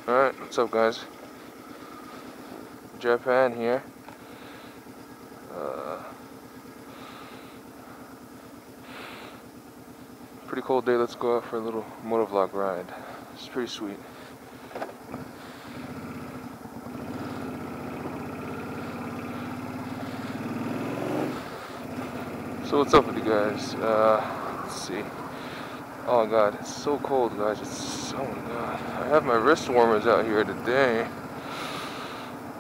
Alright, what's up guys? Japan here. Pretty cold day, let's go out for a little motovlog ride. It's pretty sweet. So what's up with you guys? Let's see. Oh god, it's so cold guys, oh my god. I have my wrist warmers out here today.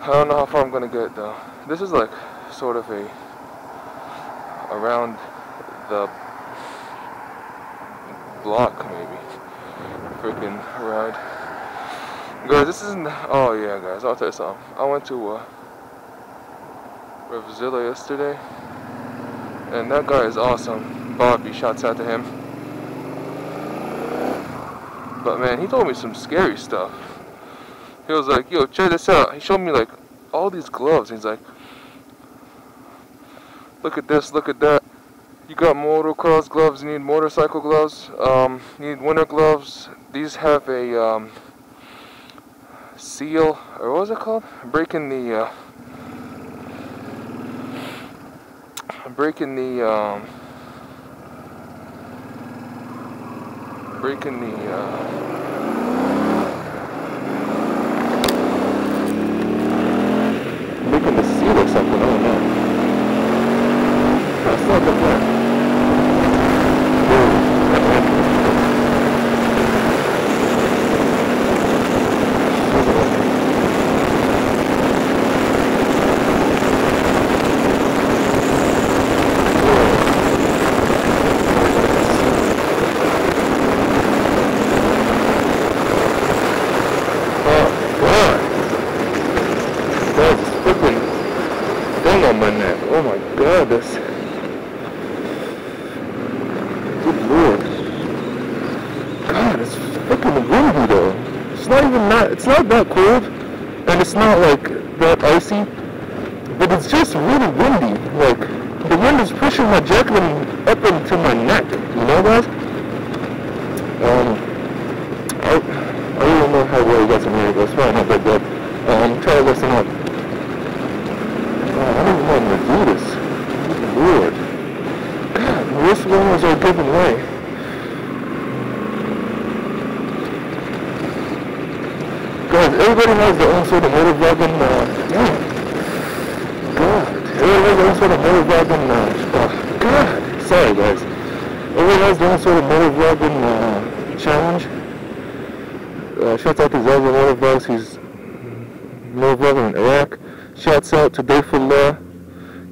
I don't know how far I'm gonna get though. This is like sort of a around the block maybe freaking ride. Guys, this isn't, oh yeah guys, I'll tell you something. I went to Revzilla yesterday and that guy is awesome. Bobby, shouts out to him. But man, he told me some scary stuff. He was like, yo, check this out. He showed me like all these gloves. He's like, look at this, look at that. You got motocross gloves, you need motorcycle gloves, you need winter gloves. These have a seal, or what was it called? Breaking the seal or something, I don't know. That's not the plan. On my neck. Oh my god, this. Good lord. God, it's freaking windy though. It's not even that, it's not that cold, and it's not like that icy, but it's just really windy. Like, the wind is pushing my jacket up into my neck, you know guys? I don't know how well you guys can hear it, but it's probably not that good. Try to listen up. I don't even know how to do this. Good lord. God, the wrist warmers are giving way. Guys, everybody has their own sort of motovlogging, God. Everybody has their own sort of motovlogging, God. Sorry guys. Everybody has their own sort of motovlogging, challenge. Shouts out to Zelda Motovlogs, he's motovlogging in Iraq. Shouts out to Dayfullah,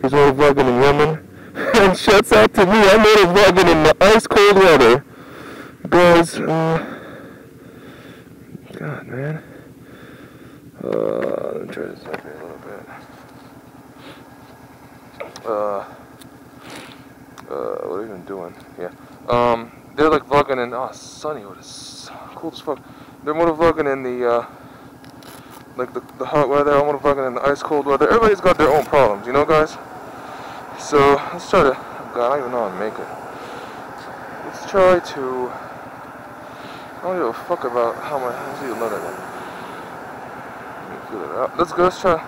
he's motovlogging in Yemen. And shouts out to me, I'm motovlogging in the ice cold weather. Guys, God man. Let me try this up here a little bit. What are we even doing? Yeah. They're like vlogging in, oh, sunny, what is cold as fuck. They're motovlogging in the, like the hot weather, I'm motovlogging in the ice cold weather. Everybody's got their own problems, you know guys? So, let's try to, oh god, I don't even know how to make it. Let's try to, I don't give a fuck about how my, let's see another one. Let me feel it out. Let's go, let's try.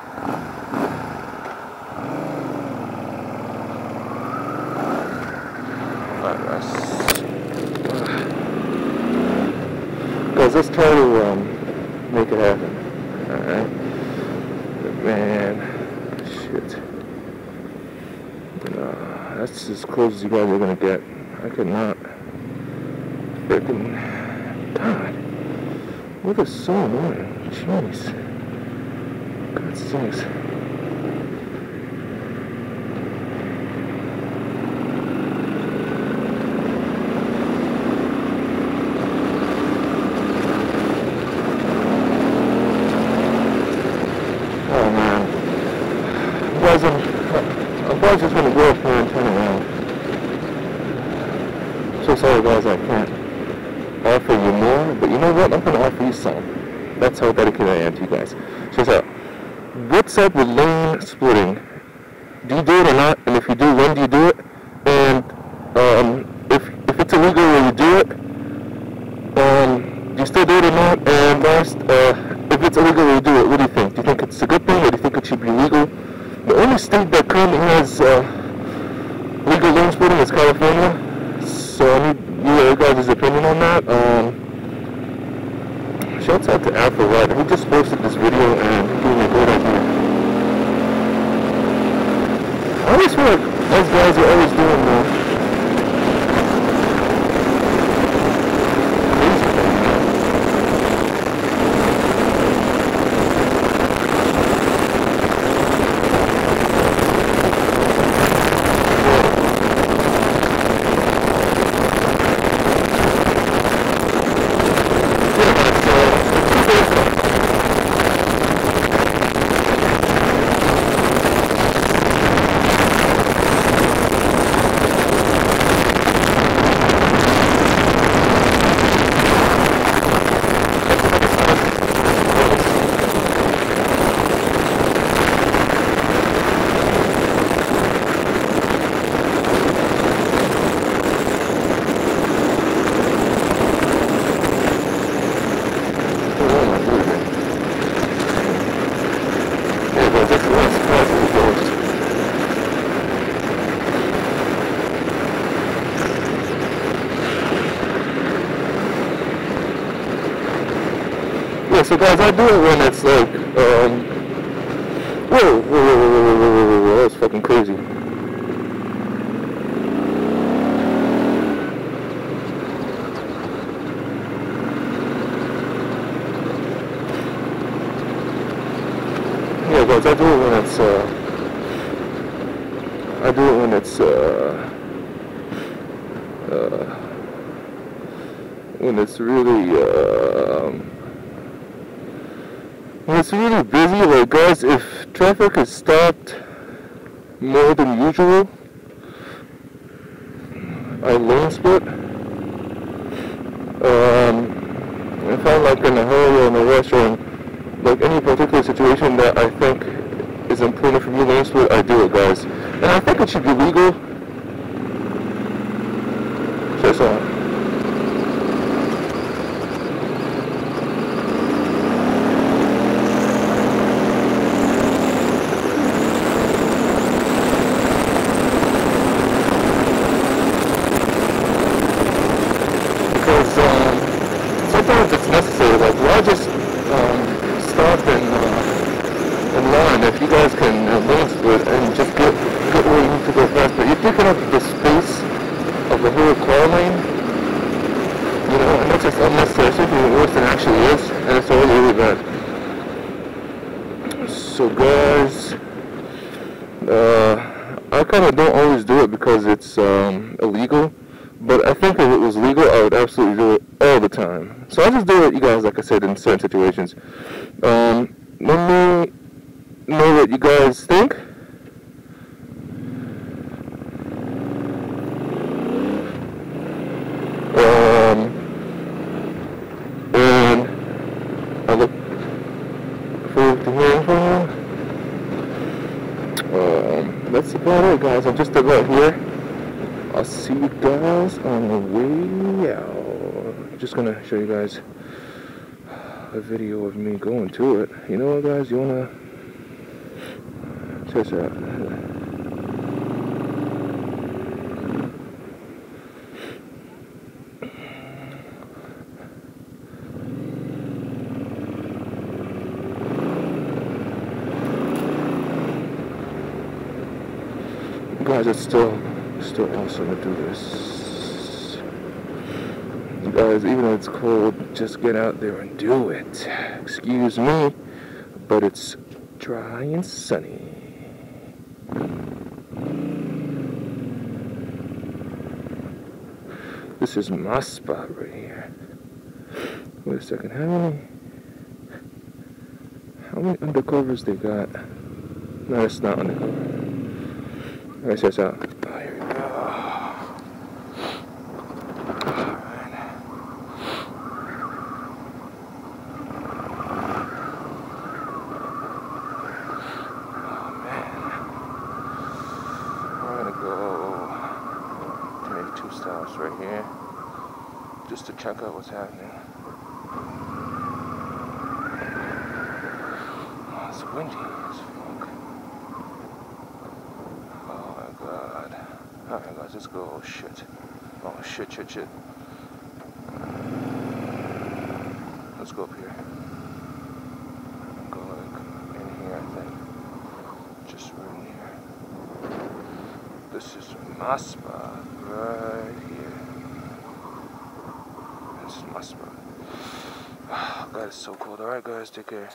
Alright guys. Guys, let's try to, make it happen. Alright. Man, shit. That's as close as you guys are gonna get. I could not. Freaking. God. Weather is so annoying. Jeez. God sakes. I'm probably just going to go up here and turn around. So sorry guys, I can't offer you more, but you know what? I'm going to offer you some. That's how dedicated I am to you guys. So, what's up with lane splitting? Do you do it or not? And if you do, when do you do it? And if it's illegal when you do it, do you still do it or not? And last, it's illegal to do it, what do you think? Do you think it's a good thing, or do you think it should be legal? The only state that currently has legal lane splitting is California, so I need your guys' opinion on that. Shouts out to Afro Ride, who just posted this video and he gave me a great idea. I always feel like those guys are always doing so guys, I do it when it's like, whoa, that was fucking crazy. Yeah guys, I do it when it's really, when it's really busy. Like guys, if traffic is stopped more than usual, I lane split. If I'm like in a hurry or in a rush or in like any particular situation that I think is important for me lane split, I do it guys. And I think it should be legal. Just sometimes it's necessary. Like, why just stop and line if you guys can lane split and just get where you need to go fast? But you're taking up the space of the whole car lane, you know, and that's just unnecessary. It's something worse than it actually is, and it's already really bad. So guys, I kind of don't always do it because it's illegal. But I think if it was legal, I would absolutely do it all the time. So I just do it, you guys, like I said, in certain situations. Let me know what you guys think. And I look forward to hearing from you. That's about it, guys. I'm just about here. I'll see you guys on the way out. I'm just gonna show you guys a video of me going to it. You know what, guys? You wanna check this out? Guys, it's still awesome to do this. You guys, even though it's cold, just get out there and do it. Excuse me, but it's dry and sunny. This is my spot right here. Wait a second, how many undercovers they got? No, it's not undercover. Alright, check this out. Oh, here we go. Alright. Oh man. We're gonna go take 2 stops right here just to check out what's happening. windy as fuck. Oh my god. Alright guys, let's go. Oh shit. Oh shit. Let's go up here. Go like in here, I think. Just right in here. This is my spot right here. This is my spot. God, it's so cold. Alright guys, take care.